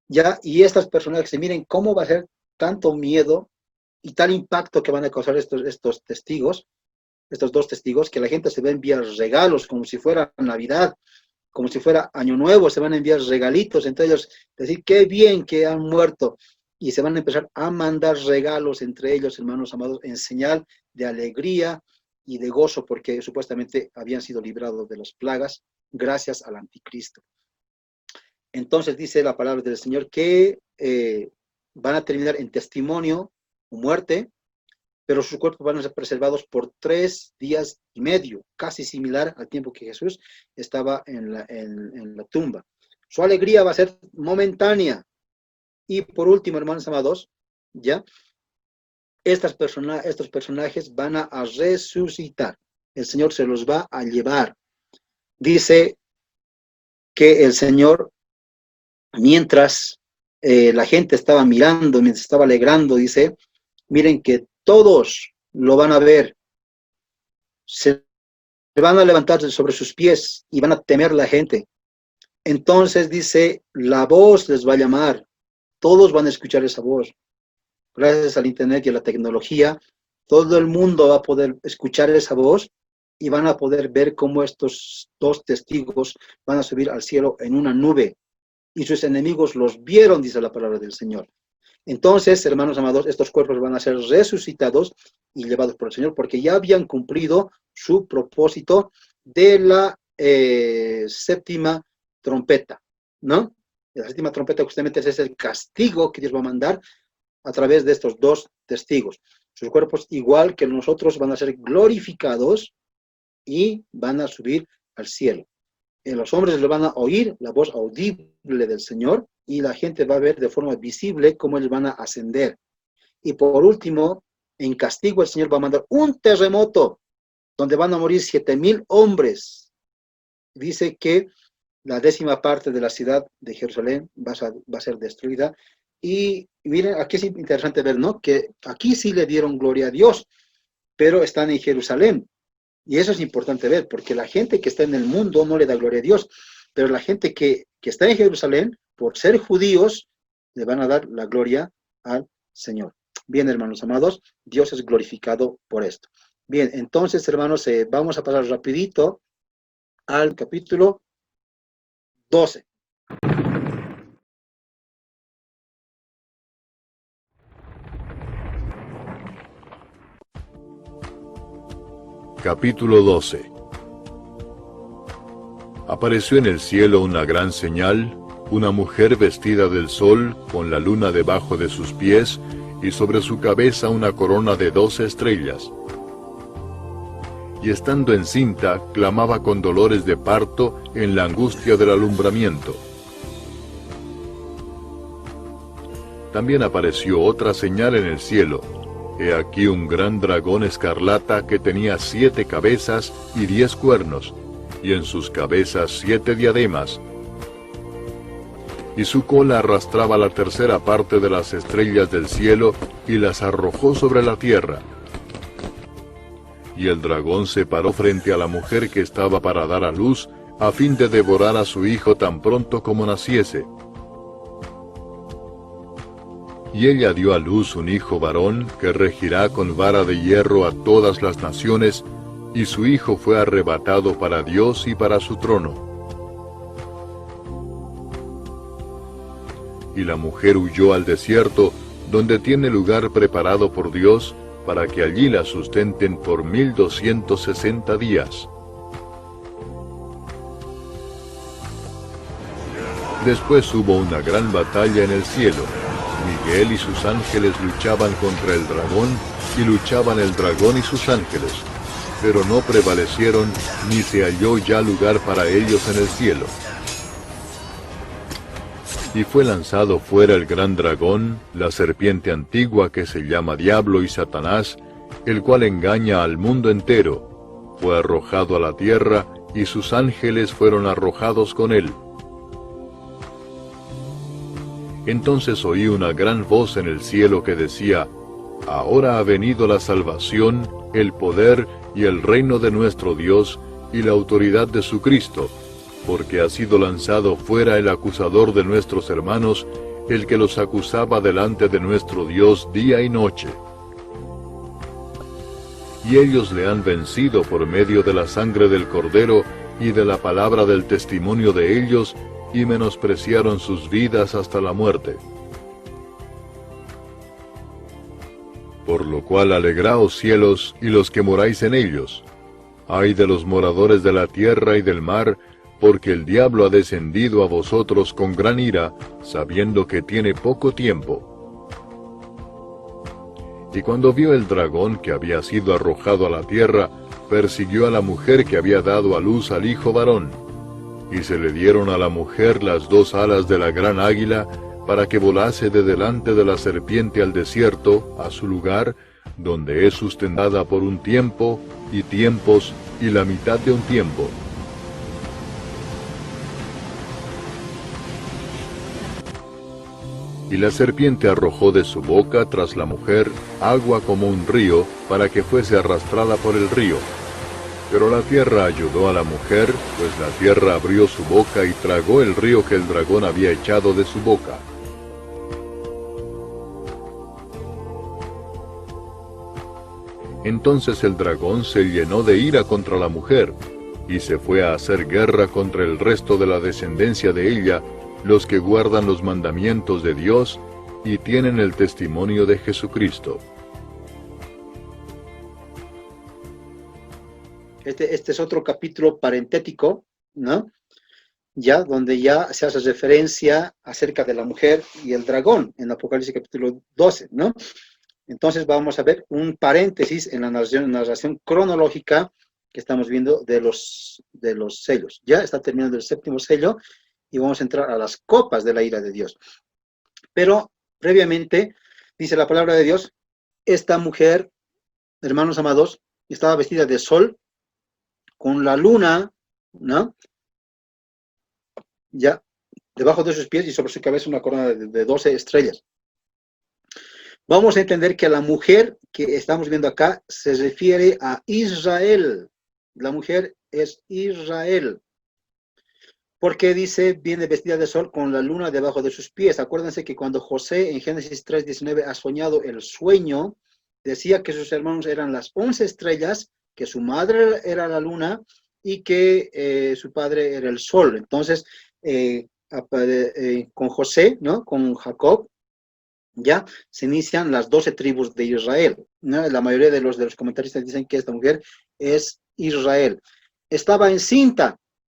¿ya? Y estas personas, que miren cómo va a ser tanto miedo y tal impacto que van a causar estos testigos, estos dos testigos, que la gente se va a enviar regalos como si fuera Navidad, como si fuera Año Nuevo, se van a enviar regalitos entre ellos, decir, qué bien que han muerto, y se van a empezar a mandar regalos entre ellos, hermanos amados, en señal de alegría y de gozo, porque supuestamente habían sido librados de las plagas gracias al anticristo. Entonces dice la palabra del Señor que van a terminar en testimonio o muerte, pero sus cuerpos van a ser preservados por 3 días y medio, casi similar al tiempo que Jesús estaba en la tumba. Su alegría va a ser momentánea. Y por último, hermanos amados, ¿ya? Estos personajes van a resucitar. El Señor se los va a llevar. Dice que el Señor, mientras la gente estaba mirando, mientras estaba alegrando, dice, miren que todos lo van a ver, se van a levantar sobre sus pies y van a temer la gente. Entonces dice, la voz les va a llamar, todos van a escuchar esa voz. Gracias al internet y a la tecnología, todo el mundo va a poder escuchar esa voz y van a poder ver cómo estos dos testigos van a subir al cielo en una nube. Y sus enemigos los vieron, dice la palabra del Señor. Entonces, hermanos amados, estos cuerpos van a ser resucitados y llevados por el Señor, porque ya habían cumplido su propósito de la séptima trompeta, ¿no? La séptima trompeta justamente es el castigo que Dios va a mandar a través de estos dos testigos. Sus cuerpos, igual que nosotros, van a ser glorificados y van a subir al cielo. Los hombres le van a oír la voz audible del Señor, y la gente va a ver de forma visible cómo ellos van a ascender. Y por último, en castigo el Señor va a mandar un terremoto, donde van a morir 7,000 hombres. Dice que la 10ª parte de la ciudad de Jerusalén va a ser destruida. Y miren, aquí es interesante ver, ¿no? Que aquí sí le dieron gloria a Dios, pero están en Jerusalén. Y eso es importante ver, porque la gente que está en el mundo no le da gloria a Dios, pero la gente que está en Jerusalén, por ser judíos, le van a dar la gloria al Señor. Bien, hermanos amados, Dios es glorificado por esto. Bien, entonces, hermanos, vamos a pasar rapidito al capítulo 12. Capítulo 12. Apareció en el cielo una gran señal, una mujer vestida del sol, con la luna debajo de sus pies, y sobre su cabeza una corona de 12 estrellas. Y estando encinta, clamaba con dolores de parto en la angustia del alumbramiento. También apareció otra señal en el cielo, he aquí un gran dragón escarlata que tenía 7 cabezas y 10 cuernos, y en sus cabezas 7 diademas, y su cola arrastraba la tercera parte de las estrellas del cielo y las arrojó sobre la tierra. Y el dragón se paró frente a la mujer que estaba para dar a luz, a fin de devorar a su hijo tan pronto como naciese. Y ella dio a luz un hijo varón, que regirá con vara de hierro a todas las naciones, y su hijo fue arrebatado para Dios y para su trono. Y la mujer huyó al desierto, donde tiene lugar preparado por Dios, para que allí la sustenten por 1260 días. Después hubo una gran batalla en el cielo. Miguel y sus ángeles luchaban contra el dragón, y luchaban el dragón y sus ángeles, pero no prevalecieron, ni se halló ya lugar para ellos en el cielo. Y fue lanzado fuera el gran dragón, la serpiente antigua que se llama Diablo y Satanás, el cual engaña al mundo entero. Fue arrojado a la tierra, y sus ángeles fueron arrojados con él. Entonces oí una gran voz en el cielo que decía: Ahora ha venido la salvación, el poder y el reino de nuestro Dios, y la autoridad de su Cristo, porque ha sido lanzado fuera el acusador de nuestros hermanos, el que los acusaba delante de nuestro Dios día y noche. Y ellos le han vencido por medio de la sangre del Cordero y de la palabra del testimonio de ellos, y menospreciaron sus vidas hasta la muerte. Por lo cual alegraos cielos y los que moráis en ellos. Ay de los moradores de la tierra y del mar, porque el diablo ha descendido a vosotros con gran ira, sabiendo que tiene poco tiempo. Y cuando vio el dragón que había sido arrojado a la tierra, persiguió a la mujer que había dado a luz al hijo varón. Y se le dieron a la mujer las 2 alas de la gran águila, para que volase de delante de la serpiente al desierto, a su lugar, donde es sustentada por un tiempo, y tiempos, y la mitad de un tiempo. Y la serpiente arrojó de su boca tras la mujer agua como un río, para que fuese arrastrada por el río. Pero la tierra ayudó a la mujer, pues la tierra abrió su boca y tragó el río que el dragón había echado de su boca. Entonces el dragón se llenó de ira contra la mujer, y se fue a hacer guerra contra el resto de la descendencia de ella, los que guardan los mandamientos de Dios y tienen el testimonio de Jesucristo. Este es otro capítulo parentético, ¿no? Ya, donde ya se hace referencia acerca de la mujer y el dragón, en Apocalipsis capítulo 12, ¿no? Entonces vamos a ver un paréntesis en la narración cronológica que estamos viendo de los sellos. Ya está terminando el 7º sello, y vamos a entrar a las copas de la ira de Dios. Pero, previamente, dice la palabra de Dios, esta mujer, hermanos amados, estaba vestida de sol, con la luna, ¿no? Ya, debajo de sus pies, y sobre su cabeza una corona de 12 estrellas. Vamos a entender que la mujer que estamos viendo acá se refiere a Israel. La mujer es Israel. Porque dice, viene vestida de sol con la luna debajo de sus pies. Acuérdense que cuando José en Génesis 3:19 ha soñado el sueño, decía que sus hermanos eran las 11 estrellas, que su madre era la luna y que su padre era el sol. Entonces, con José, ¿no? Con Jacob, ya se inician las 12 tribus de Israel, ¿no? La mayoría de los comentaristas dicen que esta mujer es Israel. Estaba encinta,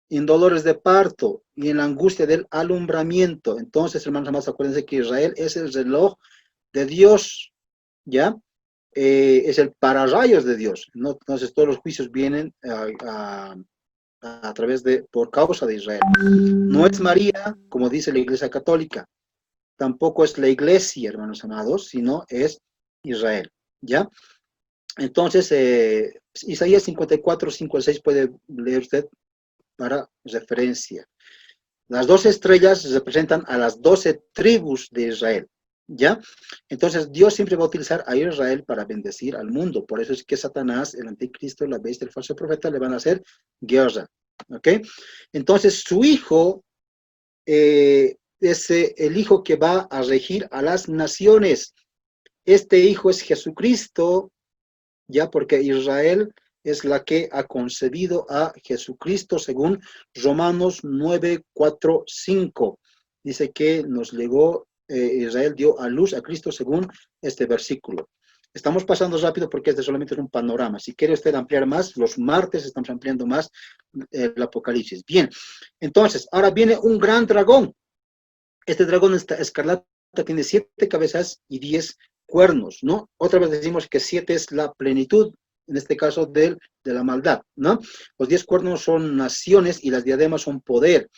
en dolores de parto y en la angustia del alumbramiento. Entonces, hermanos amados, acuérdense que Israel es el reloj de Dios, ¿ya? Es el pararrayos de Dios, ¿no? Entonces, todos los juicios vienen a través por causa de Israel. No es María, como dice la Iglesia Católica, tampoco es la Iglesia, hermanos amados, sino es Israel, ¿ya? Entonces, Isaías 54, 5 al 6 puede leer usted para referencia. Las 12 estrellas representan a las 12 tribus de Israel, ¿ya? Entonces, Dios siempre va a utilizar a Israel para bendecir al mundo. Por eso es que Satanás, el anticristo, la bestia, el falso profeta, le van a hacer guerra, ¿ok? Entonces, su hijo es el hijo que va a regir a las naciones. Este hijo es Jesucristo, ya, porque Israel es la que ha concebido a Jesucristo según Romanos 9, 4, 5. Dice que nos legó, Israel dio a luz a Cristo según este versículo. Estamos pasando rápido porque este solamente es un panorama. Si quiere usted ampliar más, los martes estamos ampliando más el Apocalipsis. Bien, entonces, ahora viene un gran dragón. Este dragón escarlata tiene 7 cabezas y 10 cuernos, ¿no? Otra vez decimos que 7 es la plenitud, en este caso de la maldad, ¿no? Los 10 cuernos son naciones y las diademas son poder.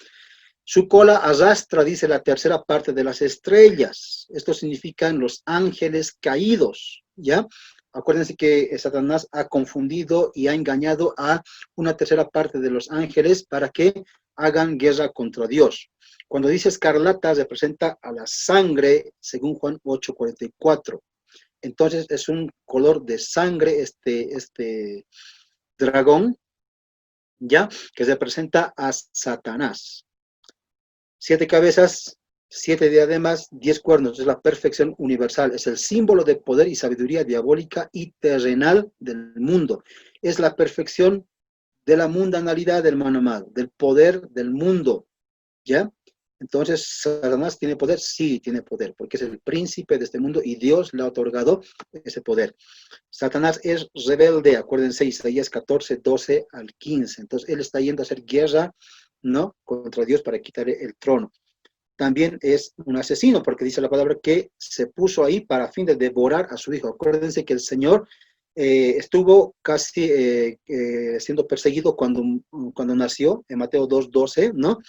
Su cola arrastra, dice, la tercera parte de las estrellas. Esto significan los ángeles caídos, ¿ya? Acuérdense que Satanás ha confundido y ha engañado a una tercera parte de los ángeles para que hagan guerra contra Dios. Cuando dice escarlata, representa a la sangre, según Juan 8:44. Entonces, es un color de sangre este dragón, ¿ya? Que representa a Satanás. 7 cabezas, 7 diademas, 10 cuernos. Es la perfección universal. Es el símbolo de poder y sabiduría diabólica y terrenal del mundo. Es la perfección de la mundanalidad, hermano amado, del poder del mundo, ¿ya? Entonces, ¿Satanás tiene poder? Sí, tiene poder, porque es el príncipe de este mundo y Dios le ha otorgado ese poder. Satanás es rebelde, acuérdense, Isaías 14, 12 al 15. Entonces, él está yendo a hacer guerra, ¿no?, contra Dios para quitarle el trono. También es un asesino, porque dice la palabra que se puso ahí para fin de devorar a su hijo. Acuérdense que el Señor estuvo casi siendo perseguido cuando nació, en Mateo 2:12, ¿no?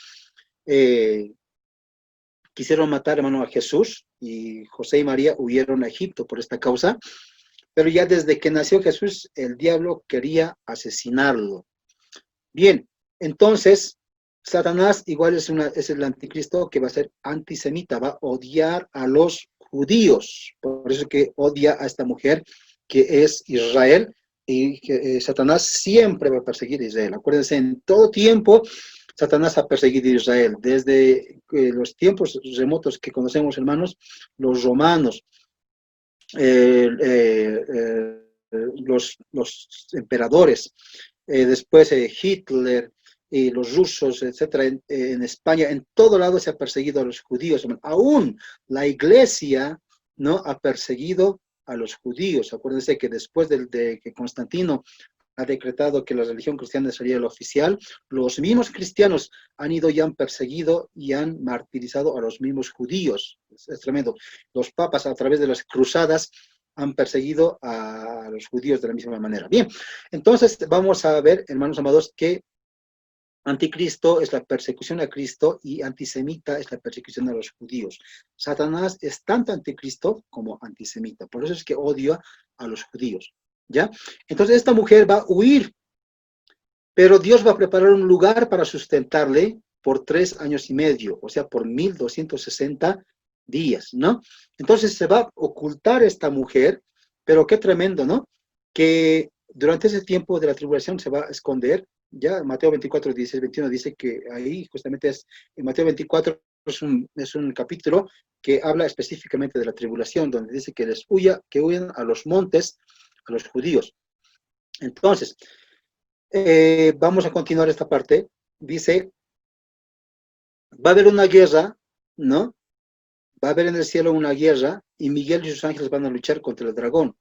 Quisieron matar, hermano, a Jesús, y José y María huyeron a Egipto por esta causa, pero ya desde que nació Jesús, el diablo quería asesinarlo. Bien, entonces, Satanás igual es el anticristo que va a ser antisemita, va a odiar a los judíos, por eso que odia a esta mujer que es Israel, y que, Satanás siempre va a perseguir a Israel. Acuérdense, en todo tiempo Satanás ha perseguido a Israel, desde los tiempos remotos que conocemos, hermanos, los romanos, los emperadores, después Hitler y los rusos, etcétera, en España, en todo lado se ha perseguido a los judíos. Hermano. Aún la iglesia no ha perseguido a los judíos. Acuérdense que después de que Constantino ha decretado que la religión cristiana sería la oficial, los mismos cristianos han ido y han perseguido y han martirizado a los mismos judíos. Es tremendo. Los papas, a través de las cruzadas, han perseguido a los judíos de la misma manera. Bien, entonces vamos a ver, hermanos amados, que anticristo es la persecución a Cristo y antisemita es la persecución a los judíos. Satanás es tanto anticristo como antisemita. Por eso es que odia a los judíos. ¿Ya? Entonces esta mujer va a huir, pero Dios va a preparar un lugar para sustentarle por 3 años y medio, o sea, por 1260 días, ¿no? Entonces se va a ocultar esta mujer, pero qué tremendo, ¿no? Que durante ese tiempo de la tribulación se va a esconder. Ya Mateo 24, 16, 21 dice que ahí justamente en Mateo 24 es un capítulo que habla específicamente de la tribulación, donde dice que que huyan a los montes, a los judíos. Entonces, vamos a continuar esta parte. Dice, va a haber una guerra, ¿no? Va a haber en el cielo una guerra y Miguel y sus ángeles van a luchar contra el dragón.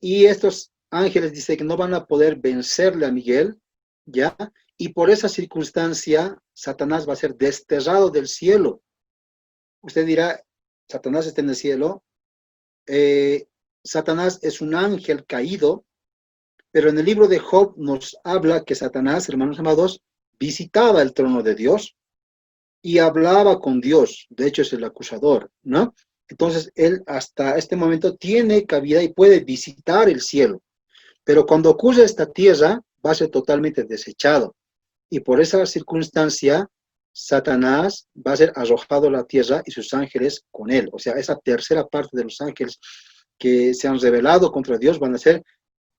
Y estos ángeles dicen que no van a poder vencerle a Miguel, ¿ya? Y por esa circunstancia, Satanás va a ser desterrado del cielo. Usted dirá, Satanás está en el cielo. Satanás es un ángel caído, pero en el libro de Job nos habla que Satanás, hermanos amados, visitaba el trono de Dios y hablaba con Dios. De hecho, es el acusador, ¿no? Entonces, él hasta este momento tiene cabida y puede visitar el cielo. Pero cuando ocurre esta tierra, va a ser totalmente desechado. Y por esa circunstancia, Satanás va a ser arrojado a la tierra y sus ángeles con él. O sea, esa tercera parte de los ángeles que se han rebelado contra Dios van a ser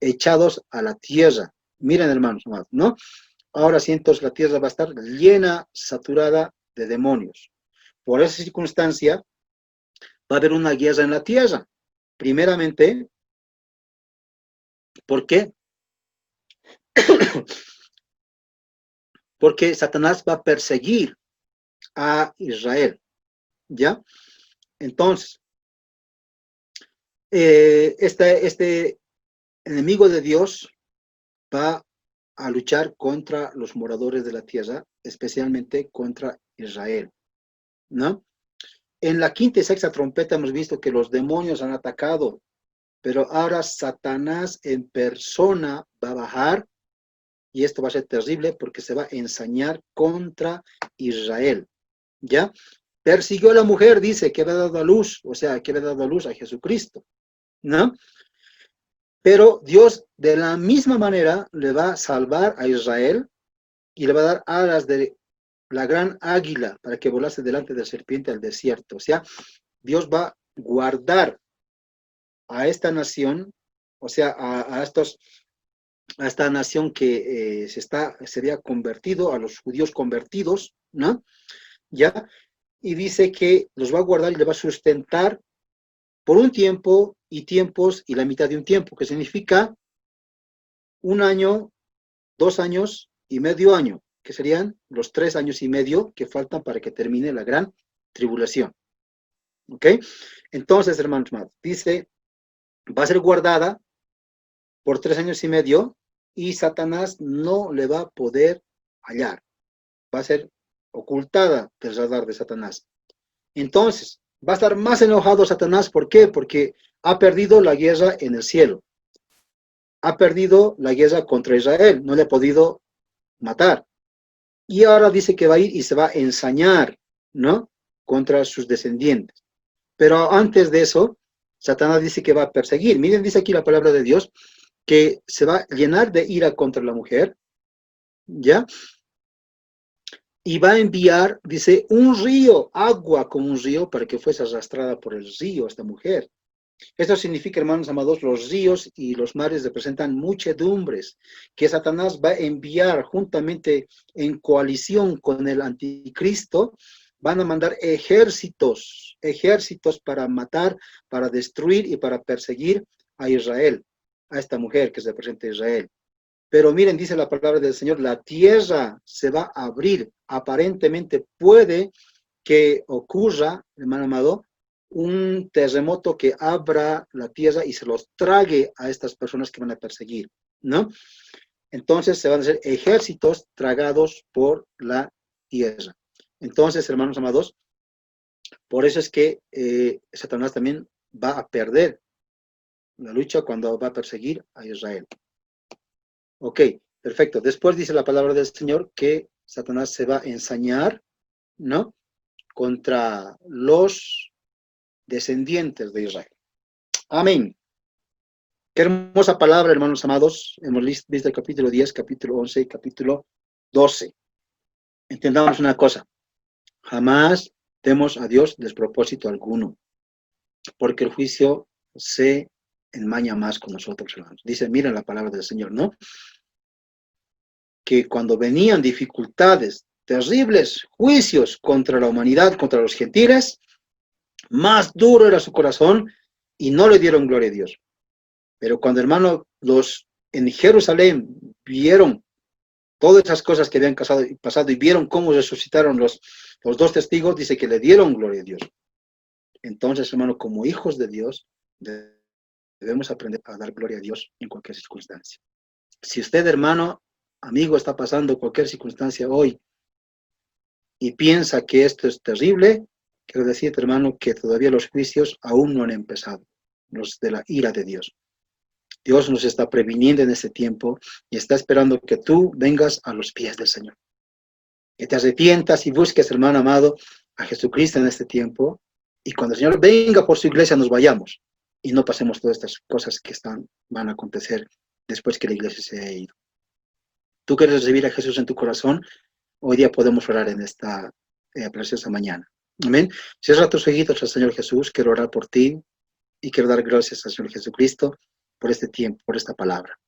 echados a la tierra. Miren, hermanos, ¿no? Ahora sí, entonces la tierra va a estar llena, saturada de demonios. Por esa circunstancia, va a haber una guerra en la tierra. Primeramente, ¿por qué? Porque Satanás va a perseguir a Israel, ¿ya? Entonces, este enemigo de Dios va a luchar contra los moradores de la tierra, especialmente contra Israel, ¿no? En la quinta y sexta trompeta hemos visto que los demonios han atacado, pero ahora Satanás en persona va a bajar y esto va a ser terrible porque se va a ensañar contra Israel, ¿ya? Persiguió a la mujer, dice, que había dado a luz, o sea, que había dado a luz a Jesucristo, ¿no? Pero Dios de la misma manera le va a salvar a Israel y le va a dar alas de la gran águila para que volase delante de la serpiente al desierto. O sea, Dios va a guardar a esta nación, o sea, a esta nación que se había convertido, a los judíos convertidos, ¿no? ¿Ya? Y dice que los va a guardar y le va a sustentar por un tiempo y tiempos y la mitad de un tiempo, que significa 1 año, 2 años y medio año, que serían los 3 años y medio que faltan para que termine la gran tribulación. ¿Ok? Entonces, hermanos, dice, va a ser guardada por 3 años y medio y Satanás no le va a poder hallar. Va a ser ocultada del radar de Satanás. Entonces, va a estar más enojado Satanás. ¿Por qué? Porque ha perdido la guerra en el cielo. Ha perdido la guerra contra Israel. No le ha podido matar. Y ahora dice que va a ir y se va a ensañar, ¿no? Contra sus descendientes. Pero antes de eso, Satanás dice que va a perseguir. Miren, dice aquí la palabra de Dios, que se va a llenar de ira contra la mujer, ¿ya? Y va a enviar, dice, un río, agua como un río, para que fuese arrastrada por el río esta mujer. Esto significa, hermanos amados, los ríos y los mares representan muchedumbres que Satanás va a enviar juntamente en coalición con el anticristo. Van a mandar ejércitos para matar, para destruir y para perseguir a Israel, a esta mujer que representa a Israel. Pero miren, dice la palabra del Señor, la tierra se va a abrir. Aparentemente puede que ocurra, hermano amado, un terremoto que abra la tierra y se los trague a estas personas que van a perseguir, ¿no? Entonces se van a hacer ejércitos tragados por la tierra. Entonces, hermanos amados, por eso es que Satanás también va a perder la lucha cuando va a perseguir a Israel. Ok, perfecto. Después dice la palabra del Señor que Satanás se va a ensañar, ¿no? Contra los descendientes de Israel. Amén. Qué hermosa palabra, hermanos amados. Hemos visto el capítulo 10, capítulo 11 y capítulo 12. Entendamos una cosa. Jamás demos a Dios despropósito alguno, porque el juicio se enmaña más con nosotros, hermanos. Dice, miren la palabra del Señor, ¿no? Que cuando venían dificultades, terribles juicios contra la humanidad, contra los gentiles, más duro era su corazón y no le dieron gloria a Dios. Pero cuando, hermano, los en Jerusalén vieron todas esas cosas que habían pasado y vieron cómo resucitaron los dos testigos, dice que le dieron gloria a Dios. Entonces, hermano, como hijos de Dios, debemos aprender a dar gloria a Dios en cualquier circunstancia. Si usted, hermano, amigo, está pasando cualquier circunstancia hoy y piensa que esto es terrible, quiero decirte, hermano, que todavía los juicios aún no han empezado, los de la ira de Dios. Dios nos está previniendo en este tiempo y está esperando que tú vengas a los pies del Señor. Que te arrepientas y busques, hermano amado, a Jesucristo en este tiempo Y cuando el Señor venga por su iglesia, nos vayamos y no pasemos todas estas cosas que van a acontecer después que la iglesia se haya ido. Tú quieres recibir a Jesús en tu corazón, hoy día podemos orar en esta preciosa mañana. Amén. Cierra tus ojitos al Señor Jesús. Quiero orar por ti y quiero dar gracias al Señor Jesucristo por este tiempo, por esta palabra.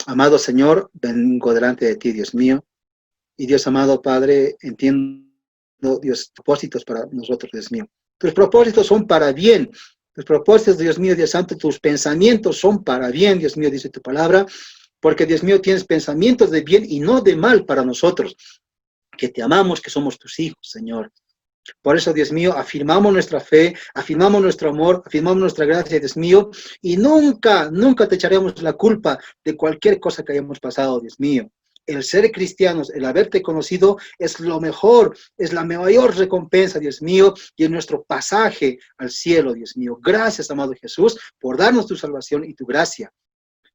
Amado Señor, vengo delante de ti, Dios mío. Y Dios amado Padre, entiendo, Dios, propósitos para nosotros, Dios mío. Tus propósitos son para bien. Tus propósitos, Dios mío, Dios santo, tus pensamientos son para bien, Dios mío, dice tu palabra. Porque, Dios mío, tienes pensamientos de bien y no de mal para nosotros. Que te amamos, que somos tus hijos, Señor. Por eso, Dios mío, afirmamos nuestra fe, afirmamos nuestro amor, afirmamos nuestra gracia, Dios mío, y nunca, nunca te echaremos la culpa de cualquier cosa que hayamos pasado, Dios mío. El ser cristianos, el haberte conocido, es lo mejor, es la mayor recompensa, Dios mío, y en nuestro pasaje al cielo, Dios mío. Gracias, amado Jesús, por darnos tu salvación y tu gracia.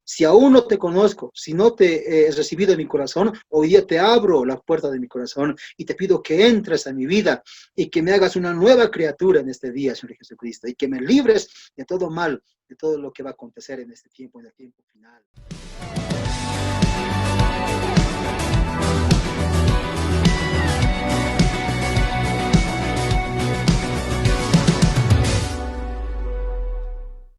Si aún no te conozco, si no te he recibido en mi corazón, hoy día te abro la puerta de mi corazón y te pido que entres a mi vida y que me hagas una nueva criatura en este día, Señor Jesucristo, y que me libres de todo mal, de todo lo que va a acontecer en este tiempo, en el tiempo final.